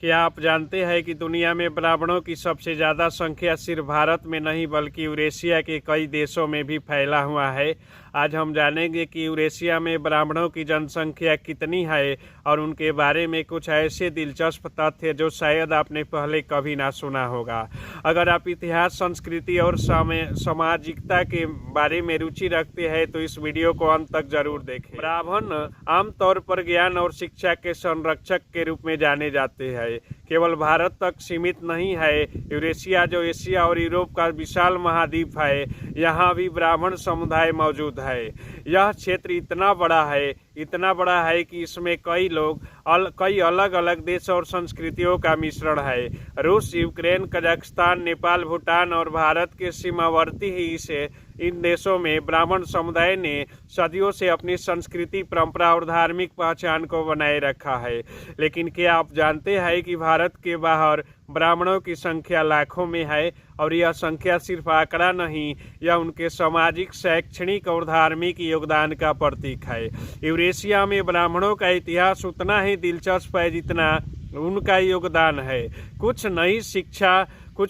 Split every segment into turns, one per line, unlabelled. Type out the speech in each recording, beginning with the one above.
क्या आप जानते हैं कि दुनिया में ब्राह्मणों की सबसे ज़्यादा संख्या सिर्फ भारत में नहीं बल्कि यूरेशिया के कई देशों में भी फैला हुआ है। आज हम जानेंगे कि यूरेशिया में ब्राह्मणों की जनसंख्या कितनी है और उनके बारे में कुछ ऐसे दिलचस्प तथ्य जो शायद आपने पहले कभी ना सुना होगा। अगर आप इतिहास, संस्कृति और सामाजिकता के बारे में रुचि रखते हैं तो इस वीडियो को अंत तक जरूर देखें। ब्राह्मण आमतौर पर ज्ञान और शिक्षा के संरक्षक के रूप में जाने जाते हैं। केवल भारत तक सीमित नहीं है। यूरेशिया जो एशिया और यूरोप का विशाल महाद्वीप है, यहाँ भी ब्राह्मण समुदाय मौजूद है। यह क्षेत्र इतना बड़ा है कि इसमें कई अलग अलग देश और संस्कृतियों का मिश्रण है। रूस, यूक्रेन, कजाकिस्तान, नेपाल, भूटान और भारत के सीमावर्ती ही इन देशों में ब्राह्मण समुदाय ने सदियों से अपनी संस्कृति, परंपरा और धार्मिक पहचान को बनाए रखा है। लेकिन क्या आप जानते हैं कि भारत के बाहर ब्राह्मणों की संख्या लाखों में है और यह संख्या सिर्फ आंकड़ा नहीं, यह उनके सामाजिक, शैक्षणिक और धार्मिक योगदान का प्रतीक है। यूरेशिया में ब्राह्मणों का इतिहास उतना ही दिलचस्प है जितना उनका योगदान है। कुछ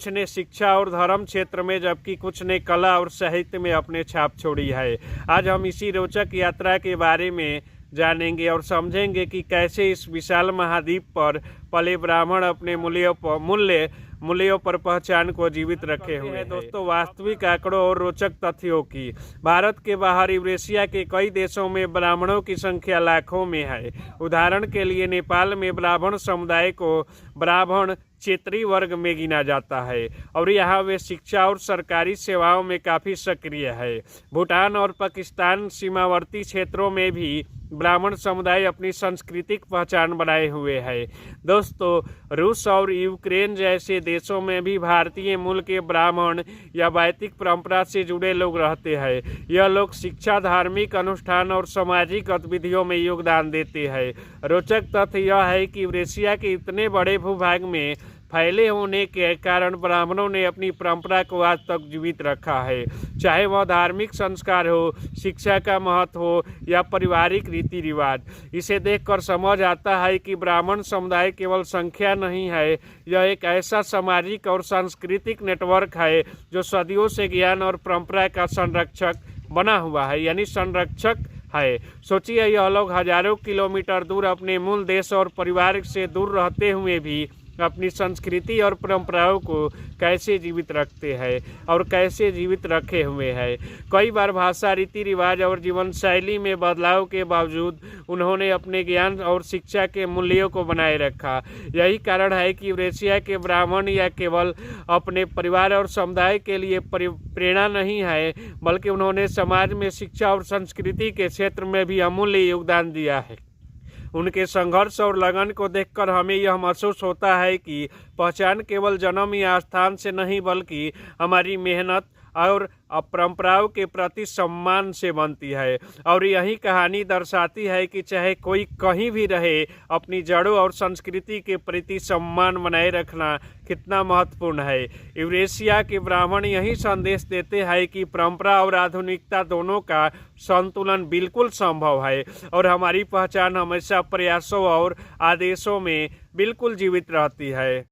ने शिक्षा और धर्म क्षेत्र में, जबकि कुछ ने कला और साहित्य में अपने छाप छोड़ी है। आज हम इसी रोचक यात्रा के बारे में जानेंगे और समझेंगे कि कैसे इस विशाल महाद्वीप पर पले ब्राह्मण अपने मूल्यों पर पहचान को जीवित रखे हुए हैं। दोस्तों, वास्तविक आंकड़ों और रोचक तथ्यों की। भारत के बाहर यूरेशिया के कई देशों में ब्राह्मणों की संख्या लाखों में है। उदाहरण के लिए नेपाल में ब्राह्मण समुदाय को ब्राह्मण क्षेत्रीय वर्ग में गिना जाता है और यहाँ वे शिक्षा और सरकारी सेवाओं में काफ़ी सक्रिय है। भूटान और पाकिस्तान सीमावर्ती क्षेत्रों में भी ब्राह्मण समुदाय अपनी सांस्कृतिक पहचान बनाए हुए है। दोस्तों, रूस और यूक्रेन जैसे देशों में भी भारतीय मूल के ब्राह्मण या वैदिक परंपरा से जुड़े लोग रहते हैं। यह लोग शिक्षा, धार्मिक अनुष्ठान और सामाजिक गतिविधियों में योगदान देते हैं। रोचक तथ्य यह है कि यूरेशिया के इतने बड़े भूभाग में फैले होने के कारण ब्राह्मणों ने अपनी परंपरा को आज तक जीवित रखा है। चाहे वह धार्मिक संस्कार हो, शिक्षा का महत्व हो या पारिवारिक रीति रिवाज। इसे देखकर समझ आता है कि ब्राह्मण समुदाय केवल संख्या नहीं है, यह एक ऐसा सामाजिक और सांस्कृतिक नेटवर्क है जो सदियों से ज्ञान और परंपरा का संरक्षक बना हुआ है, यानी संरक्षक है। सोचिए, यह लोग हजारों किलोमीटर दूर अपने मूल देश और परिवार से दूर रहते हुए भी अपनी संस्कृति और परंपराओं को कैसे जीवित रखते हैं और कैसे जीवित रखे हुए हैं। कई बार भाषा, रीति रिवाज और जीवन शैली में बदलाव के बावजूद उन्होंने अपने ज्ञान और शिक्षा के मूल्यों को बनाए रखा। यही कारण है कि यूरेशिया के ब्राह्मण या केवल अपने परिवार और समुदाय के लिए प्रेरणा नहीं है, बल्कि उन्होंने समाज में शिक्षा और संस्कृति के क्षेत्र में भी अमूल्य योगदान दिया है। उनके संघर्ष और लगन को देखकर हमें यह महसूस होता है कि पहचान केवल जन्म या स्थान से नहीं बल्कि हमारी मेहनत और परंपराओं के प्रति सम्मान से बनती है। और यही कहानी दर्शाती है कि चाहे कोई कहीं भी रहे, अपनी जड़ों और संस्कृति के प्रति सम्मान बनाए रखना कितना महत्वपूर्ण है। यूरेशिया के ब्राह्मण यही संदेश देते हैं कि परंपरा और आधुनिकता दोनों का संतुलन बिल्कुल संभव है और हमारी पहचान हमेशा प्रयासों और आदेशों में बिल्कुल जीवित रहती है।